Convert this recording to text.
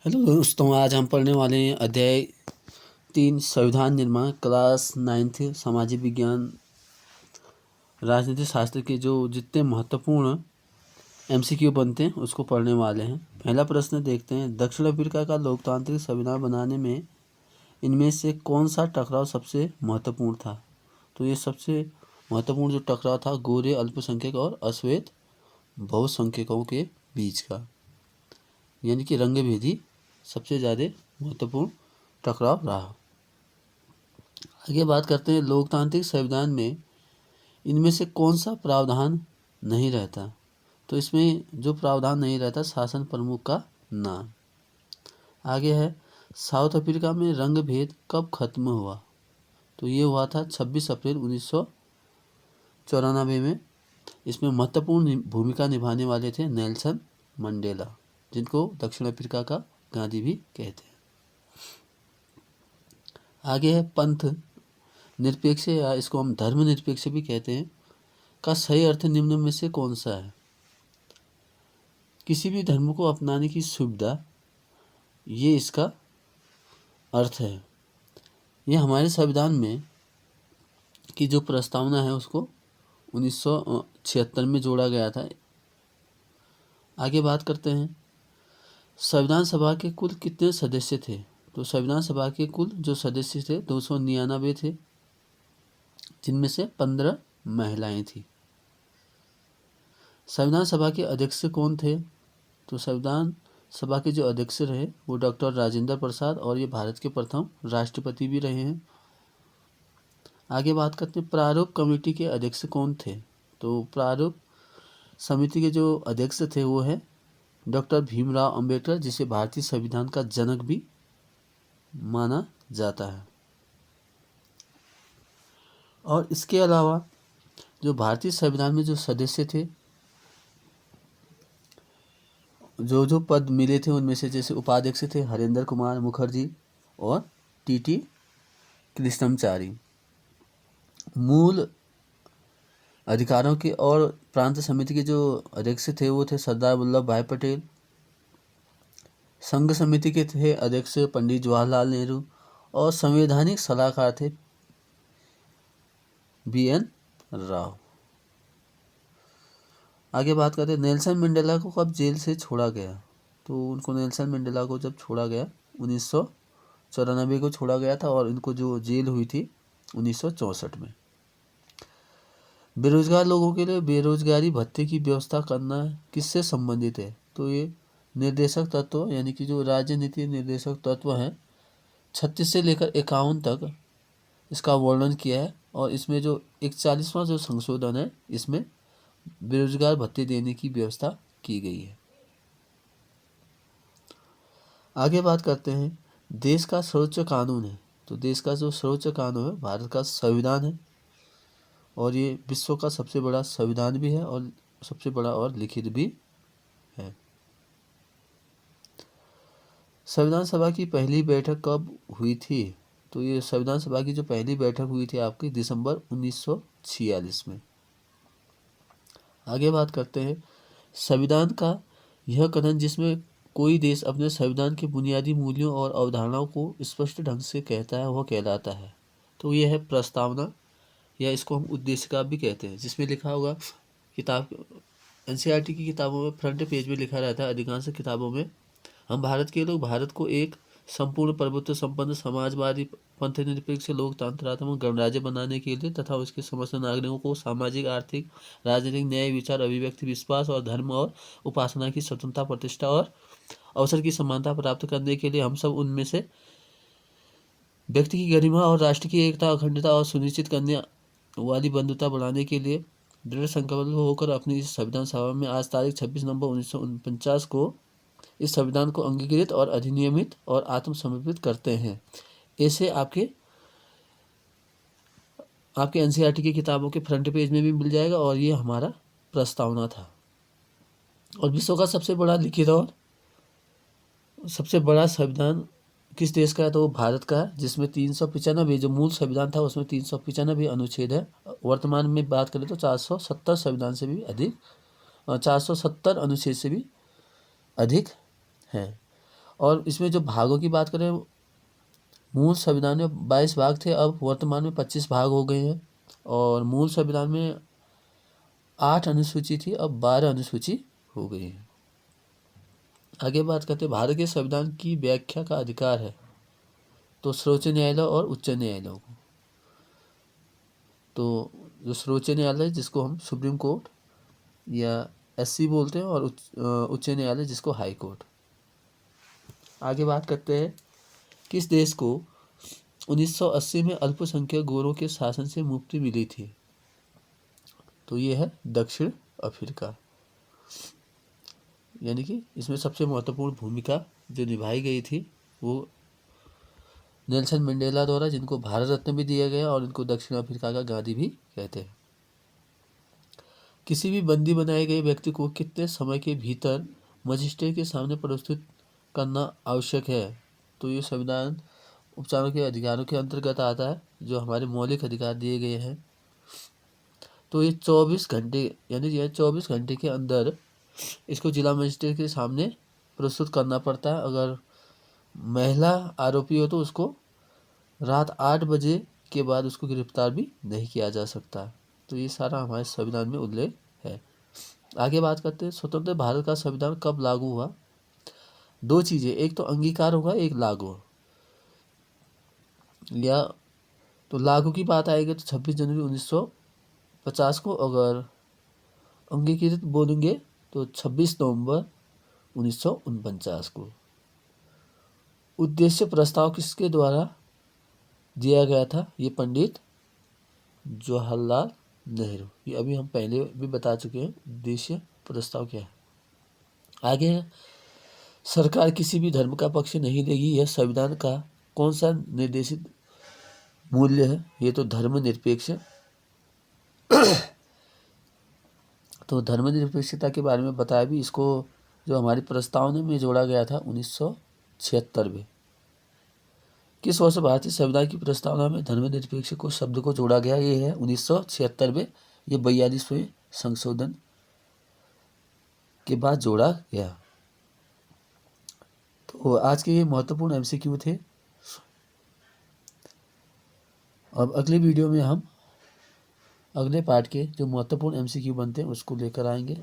Hello दोस्तों, आज हम पढ़ने वाले हैं अध्याय 3 संविधान निर्माण क्लास 9th सामाजिक विज्ञान राजनीति शास्त्र के जो जितने महत्वपूर्ण एमसीक्यू बनते हैं उसको पढ़ने वाले हैं। पहला प्रश्न देखते हैं, दक्षिण अफ्रीका का लोकतांत्रिक संविधान बनाने में इनमें से कौन सा टकराव सबसे महत्वपूर्ण था? तो ये सबसे महत्वपूर्ण जो टकराव था गोरे अल्पसंख्यक और अश्वेत बहुसंख्यकों के बीच का, यानी कि रंगभेदी सबसे ज़्यादा महत्वपूर्ण टकराव रहा। आगे बात करते हैं, लोकतांत्रिक संविधान में इनमें से कौन सा प्रावधान नहीं रहता? तो इसमें जो प्रावधान नहीं रहता शासन प्रमुख का नाम। आगे है, साउथ अफ्रीका में रंग भेद कब खत्म हुआ? तो ये हुआ था 26 अप्रैल 1994 में। इसमें महत्वपूर्ण भूमिका निभाने वाले थे नेल्सन मंडेला, जिनको दक्षिण अफ्रीका का गांधी भी कहते हैं। आगे है, पंथ निरपेक्ष या इसको हम धर्म निरपेक्ष भी कहते हैं का सही अर्थ निम्न में से कौन सा है? किसी भी धर्म को अपनाने की सुविधा, ये इसका अर्थ है। ये हमारे संविधान में की जो प्रस्तावना है उसको 1976 में जोड़ा गया था। आगे बात करते हैं, संविधान सभा के कुल कितने सदस्य थे? तो संविधान सभा के कुल जो सदस्य थे 299 थे, जिनमें से 15 महिलाएं थी। संविधान सभा के अध्यक्ष कौन थे? तो संविधान सभा के जो अध्यक्ष रहे वो डॉक्टर राजेंद्र प्रसाद, और ये भारत के प्रथम राष्ट्रपति भी रहे हैं। आगे बात करते हैं, प्रारूप कमेटी के अध्यक्ष कौन थे? तो प्रारूप समिति के जो अध्यक्ष थे वो है डॉक्टर भीमराव अंबेडकर, जिसे भारतीय संविधान का जनक भी माना जाता है। और इसके अलावा जो भारतीय संविधान में जो सदस्य थे, जो पद मिले थे उनमें से जैसे उपाध्यक्ष थे हरेंद्र कुमार मुखर्जी और टीटी कृष्णमचारी। मूल अधिकारों के और प्रांत समिति के जो अध्यक्ष थे वो थे सरदार वल्लभ भाई पटेल। संघ समिति के थे अध्यक्ष पंडित जवाहरलाल नेहरू, और संवैधानिक सलाहकार थे BN राव। आगे बात करते हैं, नेल्सन मंडेला को कब जेल से छोड़ा गया? तो उनको नेल्सन मंडेला को जब छोड़ा गया 1994 को छोड़ा गया था, और इनको जो जेल हुई थी 1964 में। बेरोजगार लोगों के लिए बेरोजगारी भत्ते की व्यवस्था करना किससे संबंधित है? तो ये निर्देशक तत्व, यानी कि जो राजनीति निर्देशक तत्व हैं 36 से लेकर 51 तक इसका वर्णन किया है, और इसमें जो 41वां जो संशोधन है इसमें बेरोजगार भत्ते देने की व्यवस्था की गई है। आगे बात करते हैं, देश का सर्वोच्च कानून है। तो देश का जो सर्वोच्च कानून है भारत का संविधान है, और ये विश्व का सबसे बड़ा संविधान भी है और सबसे बड़ा और लिखित भी है। संविधान सभा की पहली बैठक कब हुई थी? तो ये संविधान सभा की जो पहली बैठक हुई थी आपकी दिसंबर 1946 में। आगे बात करते हैं, संविधान का यह कथन जिसमें कोई देश अपने संविधान के बुनियादी मूल्यों और अवधारणाओं को स्पष्ट ढंग से कहता है वह कहलाता है। तो यह है प्रस्तावना, या इसको हम उद्देशिका भी कहते हैं, जिसमें लिखा होगा किताब NCERT की किताबों में फ्रंट पेज में लिखा रहता है अधिकांश किताबों में, हम भारत के लोग भारत को एक संपूर्ण प्रभुत्व संपन्न समाजवादी पंथ निरपेक्ष लोकतंत्रात्मक गणराज्य बनाने के लिए तथा उसके समस्त नागरिकों को सामाजिक आर्थिक राजनीतिक न्याय विचार अभिव्यक्ति विश्वास और धर्म और उपासना की स्वतंत्रता प्रतिष्ठा और अवसर की समानता प्राप्त करने के लिए हम सब उनमें से व्यक्ति की गरिमा और राष्ट्र की एकता अखंडता और सुनिश्चित करने वाली बंधुता बढ़ाने के लिए दृढ़ संकल्प होकर अपनी इस संविधान सभा में आज तारीख 26 नवंबर 1949 को इस संविधान को अंगीकृत और अधिनियमित और आत्मसमर्पित करते हैं। ऐसे आपके NCERT की किताबों के फ्रंट पेज में भी मिल जाएगा, और ये हमारा प्रस्तावना था। और विश्व का सबसे बड़ा लिखित और सबसे बड़ा संविधान किस देश का है? तो वो भारत का है, जिसमें 395 जो मूल संविधान था उसमें 395 अनुच्छेद है। वर्तमान में बात करें तो 470 संविधान से भी अधिक 470 अनुच्छेद से भी अधिक है। और इसमें जो भागों की बात करें, मूल संविधान में 22 भाग थे, अब वर्तमान में 25 भाग हो गए हैं। और मूल संविधान में 8 अनुसूची थी, अब 12 अनुसूची हो गई है। आगे बात करते हैं, भारत के संविधान की व्याख्या का अधिकार है तो सर्वोच्च न्यायालय और उच्च न्यायालयों को। तो जो सर्वोच्च न्यायालय जिसको हम सुप्रीम कोर्ट या एससी बोलते हैं, और उच्च न्यायालय जिसको हाई कोर्ट। आगे बात करते हैं, किस देश को 1980 में अल्पसंख्यक गोरों के शासन से मुक्ति मिली थी? तो ये है दक्षिण अफ्रीका। यानी कि इसमें सबसे महत्वपूर्ण भूमिका जो निभाई गई थी वो नेल्सन मंडेला द्वारा, जिनको भारत रत्न भी दिया गया और इनको दक्षिण अफ्रीका का गांधी भी कहते हैं। किसी भी बंदी बनाए गए व्यक्ति को कितने समय के भीतर मजिस्ट्रेट के सामने प्रस्तुत करना आवश्यक है? तो ये संविधान उपचारों के अधिकारों के अंतर्गत आता है, जो हमारे मौलिक अधिकार दिए गए हैं। तो ये 24 घंटे, यानी यह 24 घंटे के अंदर इसको जिला मजिस्ट्रेट के सामने प्रस्तुत करना पड़ता है। अगर महिला आरोपी हो तो उसको रात 8 बजे के बाद उसको गिरफ्तार भी नहीं किया जा सकता। तो ये सारा हमारे संविधान में उल्लेख है। आगे बात करते हैं, स्वतंत्र भारत का संविधान कब लागू हुआ? दो चीज़ें, एक तो अंगीकार होगा, एक लागू। या तो लागू की बात आएगी तो 26 जनवरी 1950 को, अगर अंगीकृत बोलेंगे तो 26 नवंबर 1949 को। उद्देश्य प्रस्ताव किसके द्वारा दिया गया था? ये पंडित जवाहरलाल नेहरू। ये अभी हम पहले भी बता चुके हैं उद्देश्य प्रस्ताव क्या है। आगे है, सरकार किसी भी धर्म का पक्ष नहीं लेगी, यह संविधान का कौन सा निर्देशित मूल्य है? ये तो धर्मनिरपेक्ष। तो धर्मनिरपेक्षता के बारे में बताया भी, इसको जो हमारी प्रस्तावना में जोड़ा गया था 1976 में। किस वर्ष भारतीय संविधान की प्रस्तावना में धर्मनिरपेक्ष को शब्द को जोड़ा गया? ये है 1976 में। ये 42वें संशोधन के बाद जोड़ा गया। तो आज के ये महत्वपूर्ण एमसीक्यू थे। अब अगले वीडियो में हम अगले पार्ट के जो महत्वपूर्ण एमसीक्यू बनते हैं उसको लेकर आएंगे।